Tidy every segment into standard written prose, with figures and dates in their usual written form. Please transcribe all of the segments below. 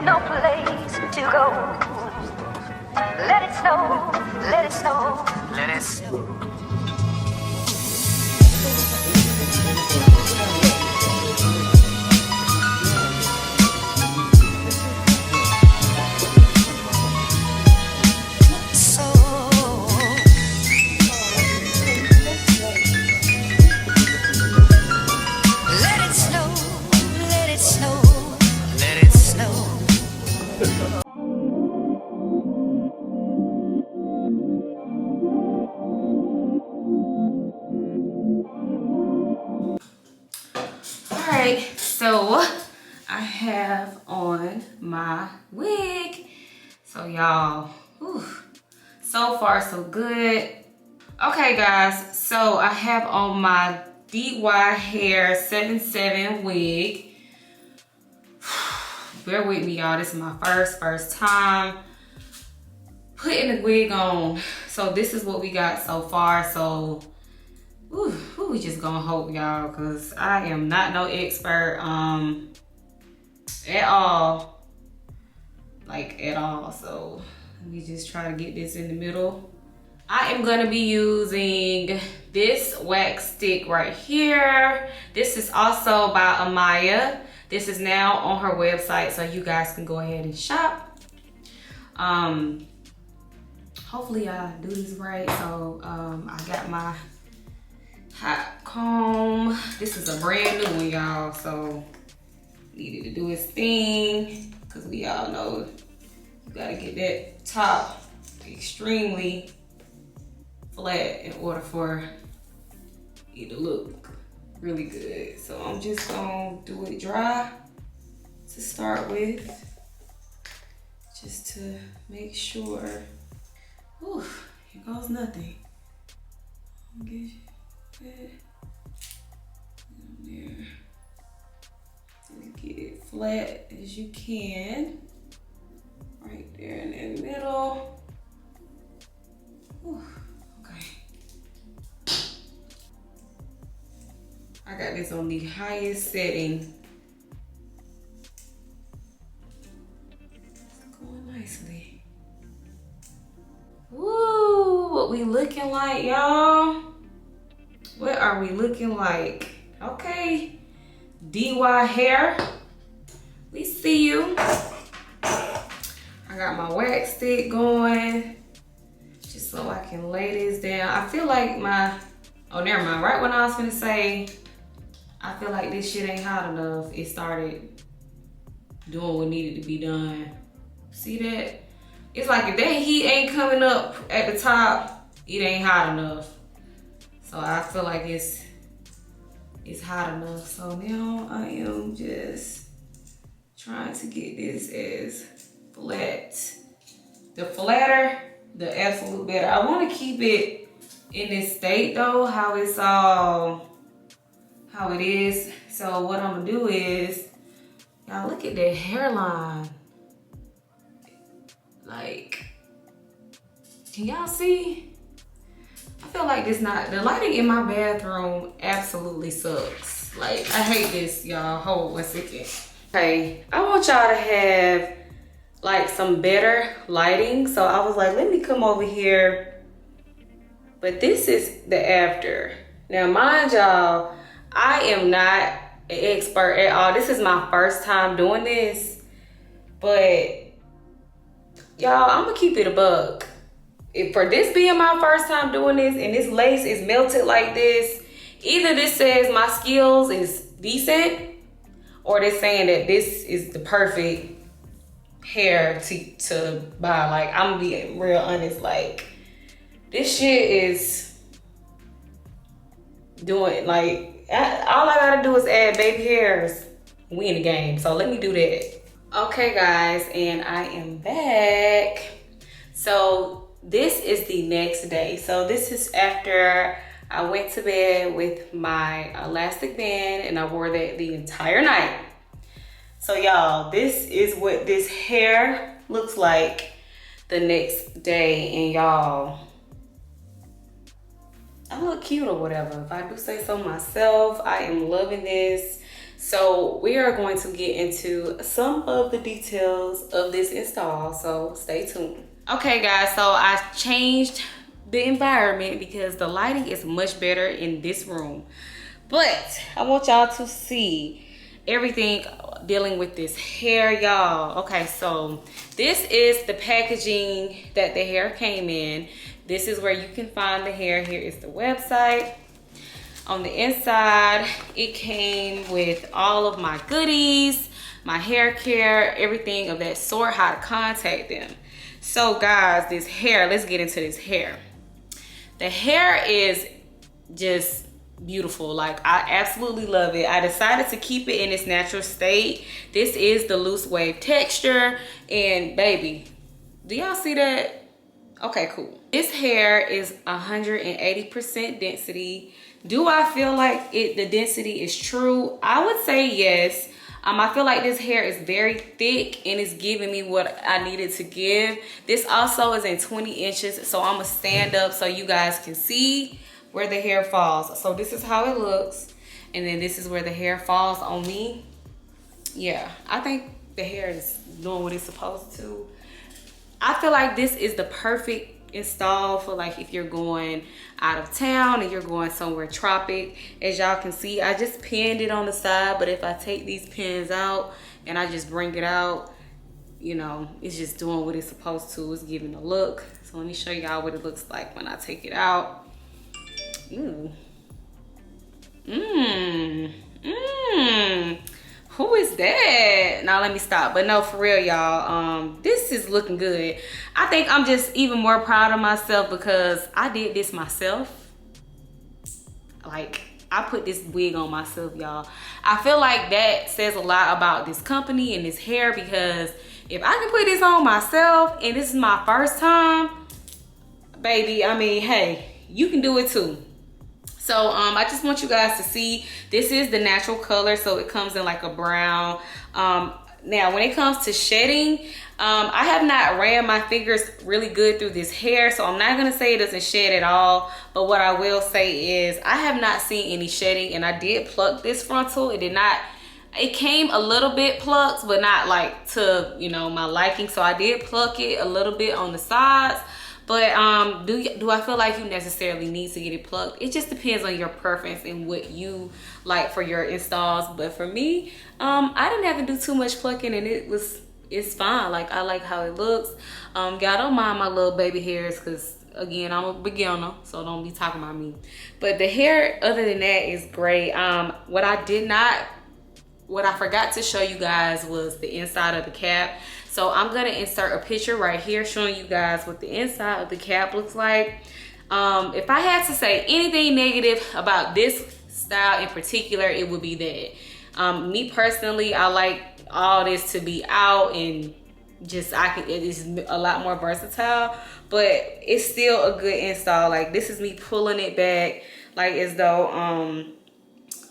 no place to go. Let it snow, let it snow, let it snow. Alright, so I have on my wig. So y'all, so far so good. Okay guys, so I have on my DYHAIR777 wig. Bear with me y'all, this is my first time putting the wig on. So this is what we got so far. So we just gonna hope y'all, cause I am not no expert at all, like at all. So let me just try to get this in the middle. I am gonna be using this wax stick right here. This is also by Amaya. This is now on her website, so you guys can go ahead and shop. Hopefully I do this right. So I got my hot comb. This is a brand new one, y'all, so needed to do its thing, because we all know you gotta get that top extremely flat in order for it to look really good. So I'm just gonna do it dry to start with, just to make sure. Here goes nothing. There. Just get it flat as you can. Right there in the middle. Okay. I got this on the highest setting. It's going nicely. Woo! What we looking like, y'all? What are we looking like? Okay, DYHAIR, we see you. I got my wax stick going, just so I can lay this down. I feel like oh, never mind. Right when I was gonna say, I feel like this shit ain't hot enough, it started doing what needed to be done. See that? It's like if that heat ain't coming up at the top, it ain't hot enough. So I feel like it's hot enough. So now I am just trying to get this as flat. The flatter, the absolute better. I want to keep it in this state though, how it is. So what I'm gonna do is, y'all look at that hairline. Like, can y'all see? I feel like the lighting in my bathroom absolutely sucks. Like, I hate this, y'all. Hold 1 second. Okay, I want y'all to have like some better lighting. So I was like, let me come over here. But this is the after. Now, mind y'all, I am not an expert at all. This is my first time doing this. But y'all, I'm gonna keep it a buck. For this being my first time doing this and this lace is melted like this, either this says my skills is decent, or they're saying that this is the perfect hair to buy. Like, I'm gonna be real honest, like, this shit is doing, like, all I gotta do is add baby hairs. We in the game, so let me do that. Okay guys, and I am back. So this is the next day. So this is after I went to bed with my elastic band and I wore that the entire night. So y'all, this is what this hair looks like the next day. And y'all, I look cute or whatever. If I do say so myself, I am loving this. So we are going to get into some of the details of this install, so stay tuned. Okay guys, so I changed the environment because the lighting is much better in this room. But I want y'all to see everything dealing with this hair, y'all. Okay, so this is the packaging that the hair came in. This is where you can find the hair. Here is the website. On the inside, it came with all of my goodies, my hair care, everything of that sort, how to contact them. So guys, this hair, let's get into this hair. The hair is just beautiful. Like, I absolutely love it. I decided to keep it in its natural state. This is the loose wave texture, and baby, do y'all see that? Okay, cool. This hair is 180% density. Do I feel like the density is true? I would say yes. I feel like this hair is very thick and it's giving me what I needed to give. This also is in 20 inches, so I'm gonna stand up so you guys can see where the hair falls. So this is how it looks, and then this is where the hair falls on me. Yeah, I think the hair is doing what it's supposed to. I feel like this is the perfect install for like if you're going out of town and you're going somewhere tropic. As y'all can see, I just pinned it on the side, but if I take these pins out and I just bring it out, you know, it's just doing what it's supposed to. It's giving a look. So let me show y'all what it looks like when I take it out. Ooh. Who is that? Now let me stop. But no, for real, y'all, this is looking good. I think I'm just even more proud of myself because I did this myself. Like, I put this wig on myself, y'all. I feel like that says a lot about this company and this hair, because if I can put this on myself and this is my first time, baby, I mean, hey, you can do it too. So I just want you guys to see, this is the natural color, so it comes in like a brown. Now when it comes to shedding, I have not ran my fingers really good through this hair, so I'm not gonna say it doesn't shed at all, but what I will say is I have not seen any shedding, and I did pluck this frontal. It did not, it came a little bit plucked, but not like to, you know, my liking, so I did pluck it a little bit on the sides. But do I feel like you necessarily need to get it plucked? It just depends on your preference and what you like for your installs. But for me, I didn't have to do too much plucking, and it's fine. Like, I like how it looks. Y'all don't mind my little baby hairs, because again, I'm a beginner, so don't be talking about me. But the hair, other than that, is great. What I forgot to show you guys was the inside of the cap. So I'm gonna insert a picture right here showing you guys what the inside of the cap looks like. If I had to say anything negative about this style in particular, it would be that. Me personally, I like all this to be out and just, it is a lot more versatile, but it's still a good install. Like, this is me pulling it back, like as though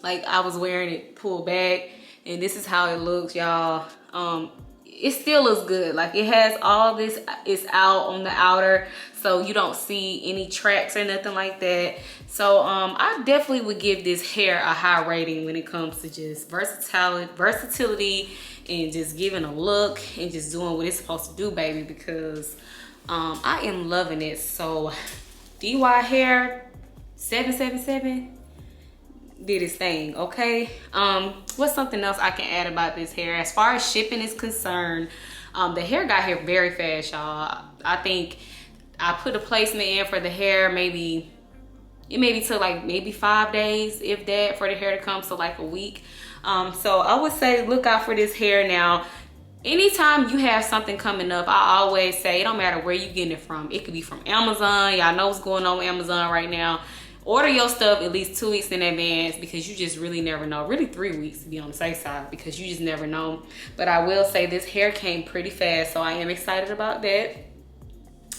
like I was wearing it pulled back, and this is how it looks, y'all. It still looks good. Like, it has all this is out on the outer, so you don't see any tracks or nothing like that. So I definitely would give this hair a high rating when it comes to just versatility and just giving a look and just doing what it's supposed to do, baby, because I am loving it. So DYHAIR777 did his thing, okay? What's something else I can add about this hair? As far as shipping is concerned, the hair got here very fast, y'all. I think I put a placement in for the hair, maybe it maybe took like maybe 5 days, if that, for the hair to come, so like a week. So I would say look out for this hair. Now, anytime you have something coming up, I always say it don't matter where you getting it from. It could be from Amazon. Y'all know what's going on with Amazon right now. Order your stuff at least 2 weeks in advance, because you just really never know. Really 3 weeks to be on the safe side, because you just never know. But I will say this hair came pretty fast, so I am excited about that.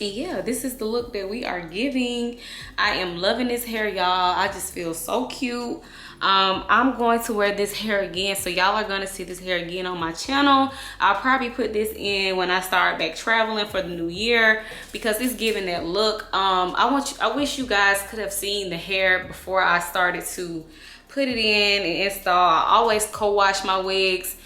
And yeah, this is the look that we are giving. I am loving this hair, y'all. I just feel so cute. I'm going to wear this hair again, so y'all are going to see this hair again on my channel. I'll probably put this in when I start back traveling for the new year, because it's giving that look. I wish you guys could have seen the hair before I started to put it in and install. I always co-wash my wigs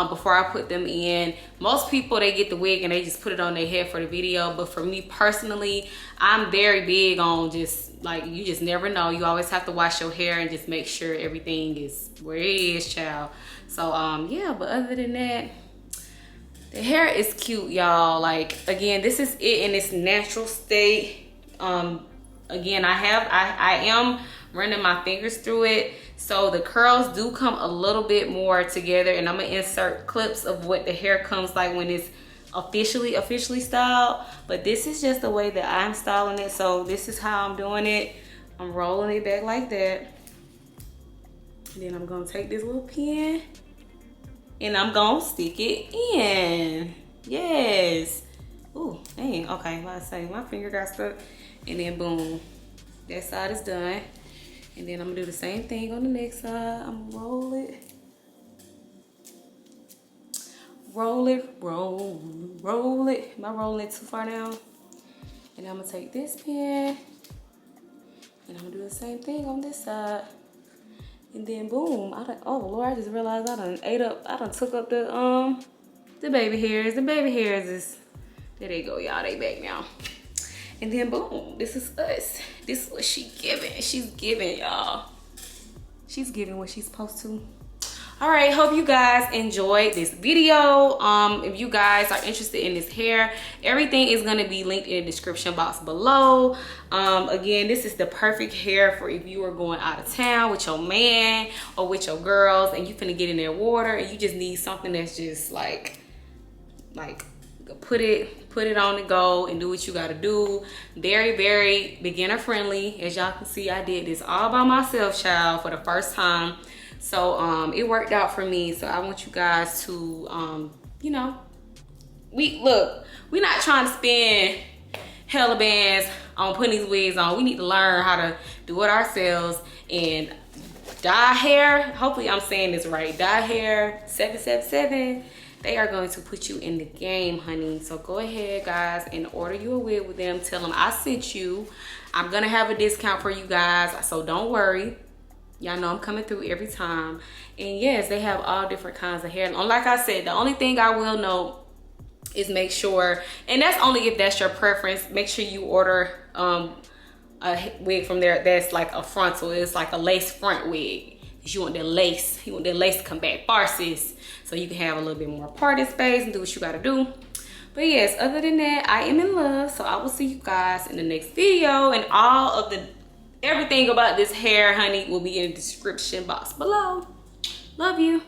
before I put them in. Most people, they get the wig and they just put it on their head for the video, but for me personally, I'm very big on just like, you just never know. You always have to wash your hair and just make sure everything is where it is, child. So yeah, but other than that, the hair is cute, y'all. Like, again, this is it in its natural state. Again, I am running my fingers through it, so the curls do come a little bit more together, and I'm gonna insert clips of what the hair comes like when it's officially styled. But this is just the way that I'm styling it, so this is how I'm doing it. I'm rolling it back like that, and then I'm gonna take this little pin and I'm gonna stick it in. Yes. Ooh, dang. Okay, like I say, my finger got stuck. And then boom, that side is done. And then I'm gonna do the same thing on the next side. I'm gonna roll it. Roll it, roll it. Am I rolling it too far now? And I'm gonna take this pin and I'm gonna do the same thing on this side. And then boom, oh Lord, I just realized I done took up the baby hairs. The baby hairs is, there they go, y'all, they back now. And then boom, this is us. This is what she giving. She's giving, y'all. She's giving what she's supposed to. All right, hope you guys enjoyed this video. If you guys are interested in this hair, everything is gonna be linked in the description box below. Again, this is the perfect hair for if you are going out of town with your man or with your girls and you finna get in their water and you just need something that's just like put it on the go and do what you gotta do. Very, very beginner friendly. As y'all can see, I did this all by myself, child, for the first time. So it worked out for me. So I want you guys to you know, we're not trying to spend hella bands on putting these wigs on. We need to learn how to do it ourselves. And Dye Hair, hopefully I'm saying this right, DYHAIR777, they are going to put you in the game, honey. So go ahead, guys, and order you a wig with them. Tell them I sent you. I'm gonna have a discount for you guys, so don't worry. Y'all know I'm coming through every time. And yes, they have all different kinds of hair. And like I said, the only thing I will note is make sure, and that's only if that's your preference, make sure you order a wig from there that's like a frontal. It's like a lace front wig. You want that lace, to come back far, sis, so you can have a little bit more party space and do what you gotta do. But yes, other than that, I am in love. So I will see you guys in the next video, and all of everything about this hair, honey, will be in the description box below. Love you.